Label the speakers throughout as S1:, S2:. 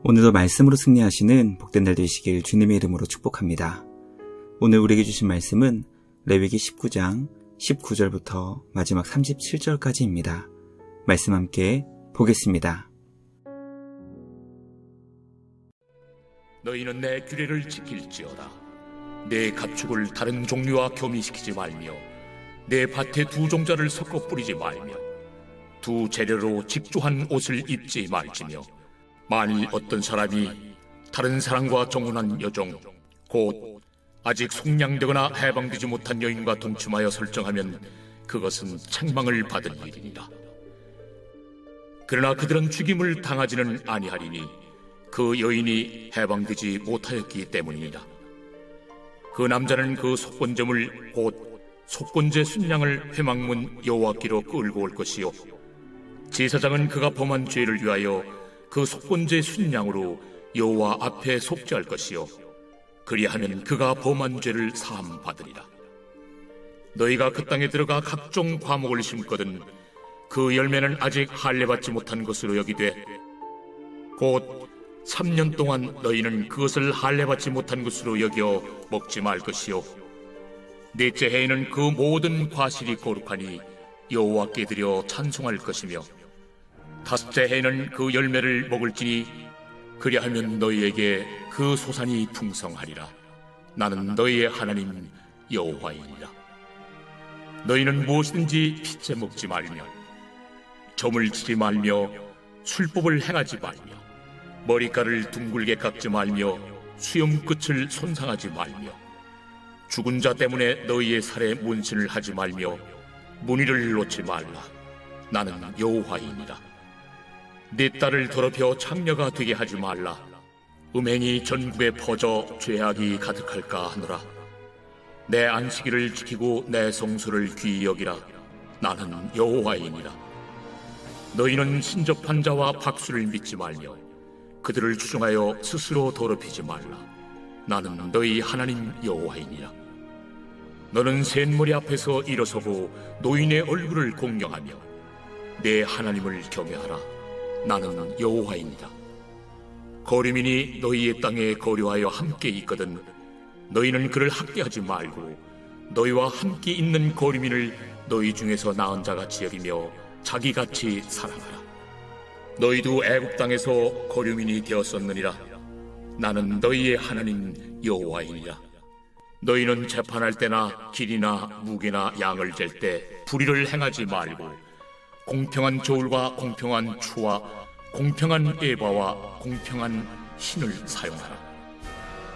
S1: 오늘도 말씀으로 승리하시는 복된 날 되시길 주님의 이름으로 축복합니다. 오늘 우리에게 주신 말씀은 레위기 19장 19절부터 마지막 37절까지입니다. 말씀 함께 보겠습니다.
S2: 너희는 내 규례를 지킬지어다. 내 가축을 다른 종류와 교미시키지 말며 내 밭에 두 종자를 섞어 뿌리지 말며 두 재료로 직조한 옷을 입지 말지며 만일 어떤 사람이 다른 사람과 정혼한 여종 곧 아직 속량되거나 해방되지 못한 여인과 동침하여 설정하면 그것은 책망을 받을 일이니라. 그러나 그들은 죽임을 당하지는 아니하리니 그 여인이 해방되지 못하였기 때문이니라. 그 남자는 그 속건제물 곧 속건제 순양을 회막문 여호와께로 끌고 올 것이요 제사장은 그가 범한 죄를 위하여 그 속건제 순양으로 여호와 앞에 속죄할 것이요 그리하면 그가 범한 죄를 사함 받으리라. 너희가 그 땅에 들어가 각종 과목을 심거든 그 열매는 아직 할례받지 못한 것으로 여기되 곧 3년 동안 너희는 그것을 할례받지 못한 것으로 여겨 먹지 말 것이요 넷째 해에는 그 모든 과실이 거룩하니 여호와께 드려 찬송할 것이며 다섯째 해에는 그 열매를 먹을지니 그리하면 너희에게 그 소산이 풍성하리라. 나는 너희의 하나님 여호와이니라. 너희는 무엇이든지 핏째 먹지 말며 점을 치지 말며 술법을 행하지 말며 머리카락을 둥글게 깎지 말며 수염 끝을 손상하지 말며 죽은 자 때문에 너희의 살에 문신을 하지 말며 문의를 놓지 말라. 나는 여호와이니라. 네 딸을 더럽혀 창녀가 되게 하지 말라. 음행이 전국에 퍼져 죄악이 가득할까 하노라. 내 안식일을 지키고 내 성소를 귀히 여기라. 나는 여호와이니라. 너희는 신접한 자와 박수를 믿지 말며 그들을 추종하여 스스로 더럽히지 말라. 나는 너희 하나님 여호와이니라. 너는 셋머리 앞에서 일어서고 노인의 얼굴을 공경하며 내 하나님을 경외하라. 나는 여호와이니라. 거류민이 너희의 땅에 거류하여 함께 있거든 너희는 그를 학대하지 말고 너희와 함께 있는 거류민을 너희 중에서 나은 자같이 여기며 자기같이 사랑하라. 너희도 애굽 땅에서 거류민이 되었었느니라. 나는 너희의 하나님 여호와이니라. 너희는 재판할 때나 길이나 무게나 양을 잴 때 불의를 행하지 말고 공평한 저울과 공평한 추와 공평한 에바와 공평한 신을 사용하라.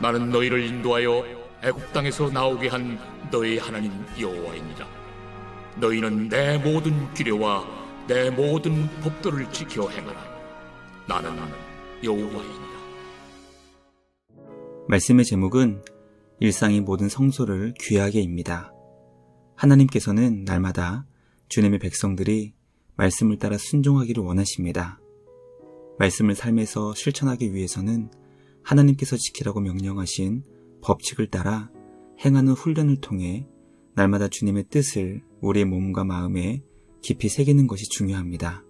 S2: 나는 너희를 인도하여 애굽 땅에서 나오게 한 너희 하나님 여호와이니라. 너희는 내 모든 규례와 내 모든 법도를 지켜 행하라. 나는 여호와이니라.
S1: 말씀의 제목은 일상의 모든 성소를 귀하게입니다. 하나님께서는 날마다 주님의 백성들이 말씀을 따라 순종하기를 원하십니다. 말씀을 삶에서 실천하기 위해서는 하나님께서 지키라고 명령하신 법칙을 따라 행하는 훈련을 통해 날마다 주님의 뜻을 우리의 몸과 마음에 깊이 새기는 것이 중요합니다.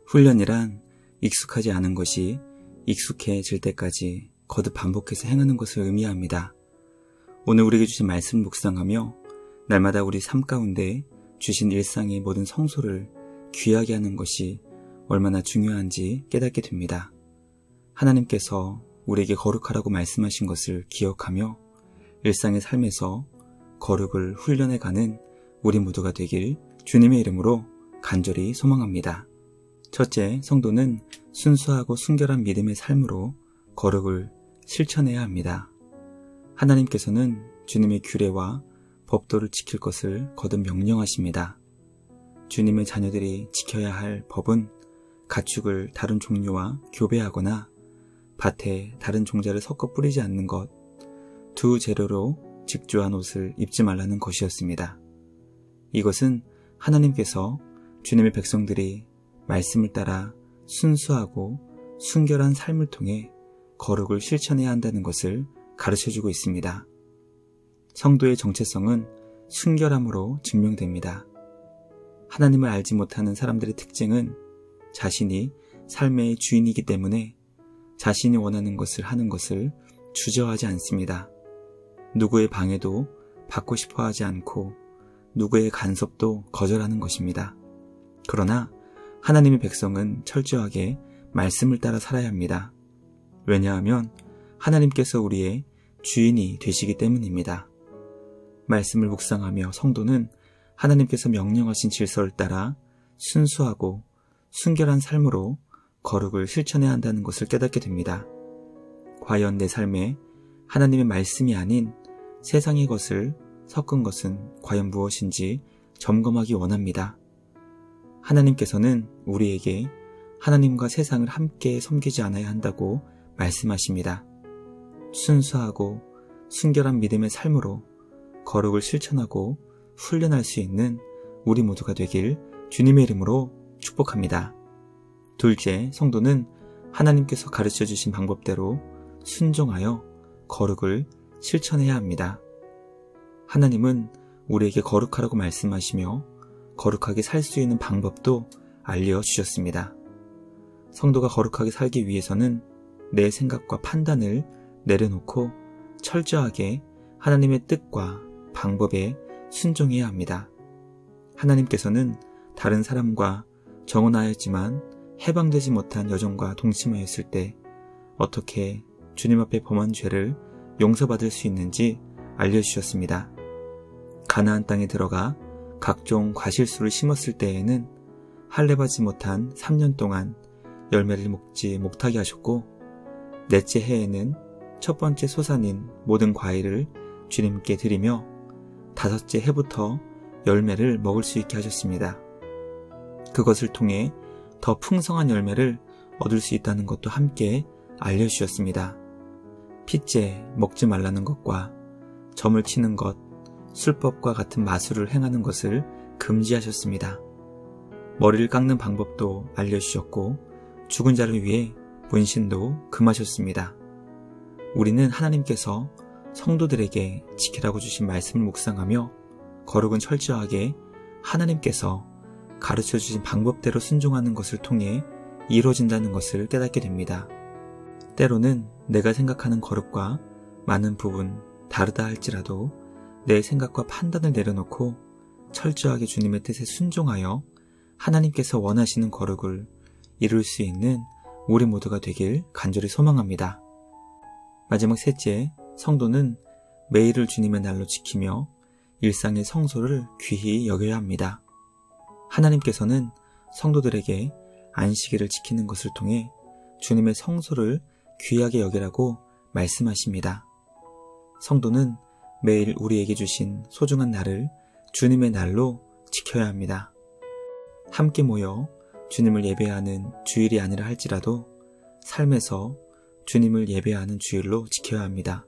S1: 훈련이란 익숙하지 않은 것이 익숙해질 때까지 거듭 반복해서 행하는 것을 의미합니다. 오늘 우리에게 주신 말씀을 묵상하며 날마다 우리 삶 가운데 주신 일상의 모든 성소를 귀하게 하는 것이 얼마나 중요한지 깨닫게 됩니다. 하나님께서 우리에게 거룩하라고 말씀하신 것을 기억하며 일상의 삶에서 거룩을 훈련해가는 우리 모두가 되길 주님의 이름으로 간절히 소망합니다. 첫째, 성도는 순수하고 순결한 믿음의 삶으로 거룩을 실천해야 합니다. 하나님께서는 주님의 규례와 법도를 지킬 것을 거듭 명령하십니다. 주님의 자녀들이 지켜야 할 법은 가축을 다른 종류와 교배하거나 밭에 다른 종자를 섞어 뿌리지 않는 것, 두 재료로 직조한 옷을 입지 말라는 것이었습니다. 이것은 하나님께서 주님의 백성들이 말씀을 따라 순수하고 순결한 삶을 통해 거룩을 실천해야 한다는 것을 가르쳐주고 있습니다. 성도의 정체성은 순결함으로 증명됩니다. 하나님을 알지 못하는 사람들의 특징은 자신이 삶의 주인이기 때문에 자신이 원하는 것을 하는 것을 주저하지 않습니다. 누구의 방해도 받고 싶어 하지 않고 누구의 간섭도 거절하는 것입니다. 그러나 하나님의 백성은 철저하게 말씀을 따라 살아야 합니다. 왜냐하면 하나님께서 우리의 주인이 되시기 때문입니다. 말씀을 묵상하며 성도는 하나님께서 명령하신 질서를 따라 순수하고 순결한 삶으로 거룩을 실천해야 한다는 것을 깨닫게 됩니다. 과연 내 삶에 하나님의 말씀이 아닌 세상의 것을 섞은 것은 과연 무엇인지 점검하기 원합니다. 하나님께서는 우리에게 하나님과 세상을 함께 섬기지 않아야 한다고 말씀하십니다. 순수하고 순결한 믿음의 삶으로 거룩을 실천하고 훈련할 수 있는 우리 모두가 되길 주님의 이름으로 축복합니다. 둘째, 성도는 하나님께서 가르쳐 주신 방법대로 순종하여 거룩을 실천해야 합니다. 하나님은 우리에게 거룩하라고 말씀하시며 거룩하게 살 수 있는 방법도 알려주셨습니다. 성도가 거룩하게 살기 위해서는 내 생각과 판단을 내려놓고 철저하게 하나님의 뜻과 방법에 순종해야 합니다. 하나님께서는 다른 사람과 정혼하였지만 해방되지 못한 여종과 동침하였을 때 어떻게 주님 앞에 범한 죄를 용서받을 수 있는지 알려주셨습니다. 가나안 땅에 들어가 각종 과실수를 심었을 때에는 할례받지 못한 3년 동안 열매를 먹지 못하게 하셨고, 넷째 해에는 첫 번째 소산인 모든 과일을 주님께 드리며 다섯째 해부터 열매를 먹을 수 있게 하셨습니다. 그것을 통해 더 풍성한 열매를 얻을 수 있다는 것도 함께 알려주셨습니다. 핏째 먹지 말라는 것과 점을 치는 것, 술법과 같은 마술을 행하는 것을 금지하셨습니다. 머리를 깎는 방법도 알려주셨고 죽은 자를 위해 문신도 금하셨습니다. 우리는 하나님께서 성도들에게 지키라고 주신 말씀을 묵상하며 거룩은 철저하게 하나님께서 가르쳐 주신 방법대로 순종하는 것을 통해 이루어진다는 것을 깨닫게 됩니다. 때로는 내가 생각하는 거룩과 많은 부분 다르다 할지라도 내 생각과 판단을 내려놓고 철저하게 주님의 뜻에 순종하여 하나님께서 원하시는 거룩을 이룰 수 있는 우리 모두가 되길 간절히 소망합니다. 마지막 셋째, 성도는 매일을 주님의 날로 지키며 일상의 성소를 귀히 여겨야 합니다. 하나님께서는 성도들에게 안식일을 지키는 것을 통해 주님의 성소를 귀하게 여기라고 말씀하십니다. 성도는 매일 우리에게 주신 소중한 날을 주님의 날로 지켜야 합니다. 함께 모여 주님을 예배하는 주일이 아니라 할지라도 삶에서 주님을 예배하는 주일로 지켜야 합니다.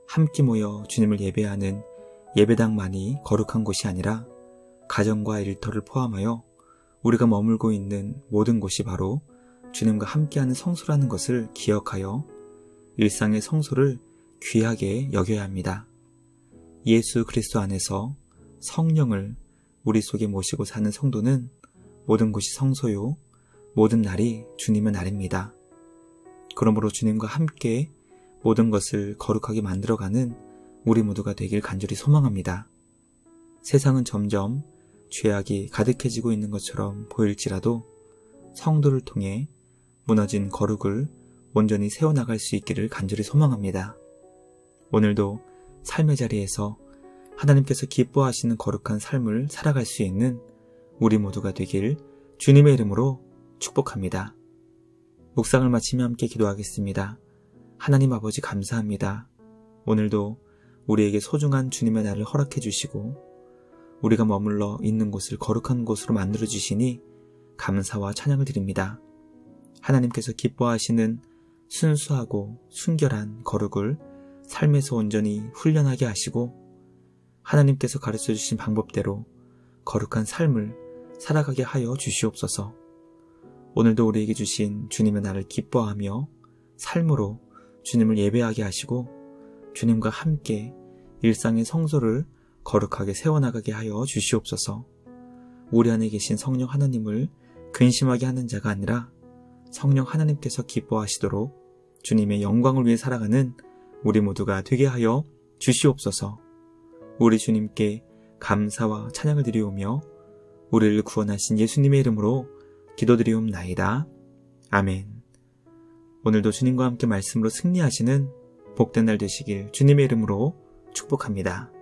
S1: 함께 모여 주님을 예배하는 예배당만이 거룩한 곳이 아니라 가정과 일터를 포함하여 우리가 머물고 있는 모든 곳이 바로 주님과 함께하는 성소라는 것을 기억하여 일상의 성소를 귀하게 여겨야 합니다. 예수 그리스도 안에서 성령을 우리 속에 모시고 사는 성도는 모든 곳이 성소요, 모든 날이 주님의 날입니다. 그러므로 주님과 함께 모든 것을 거룩하게 만들어가는 우리 모두가 되길 간절히 소망합니다. 세상은 점점 죄악이 가득해지고 있는 것처럼 보일지라도 성도를 통해 무너진 거룩을 온전히 세워나갈 수 있기를 간절히 소망합니다. 오늘도 삶의 자리에서 하나님께서 기뻐하시는 거룩한 삶을 살아갈 수 있는 우리 모두가 되길 주님의 이름으로 축복합니다. 묵상을 마치며 함께 기도하겠습니다. 하나님 아버지 감사합니다. 오늘도 우리에게 소중한 주님의 날을 허락해 주시고 우리가 머물러 있는 곳을 거룩한 곳으로 만들어 주시니 감사와 찬양을 드립니다. 하나님께서 기뻐하시는 순수하고 순결한 거룩을 삶에서 온전히 훈련하게 하시고 하나님께서 가르쳐 주신 방법대로 거룩한 삶을 살아가게 하여 주시옵소서. 오늘도 우리에게 주신 주님의 날을 기뻐하며 삶으로 주님을 예배하게 하시고 주님과 함께 일상의 성소를 거룩하게 세워나가게 하여 주시옵소서. 우리 안에 계신 성령 하나님을 근심하게 하는 자가 아니라 성령 하나님께서 기뻐하시도록 주님의 영광을 위해 살아가는 우리 모두가 되게 하여 주시옵소서. 우리 주님께 감사와 찬양을 드리오며 우리를 구원하신 예수님의 이름으로 기도드리옵나이다. 아멘. 오늘도 주님과 함께 말씀으로 승리하시는 복된 날 되시길 주님의 이름으로 축복합니다.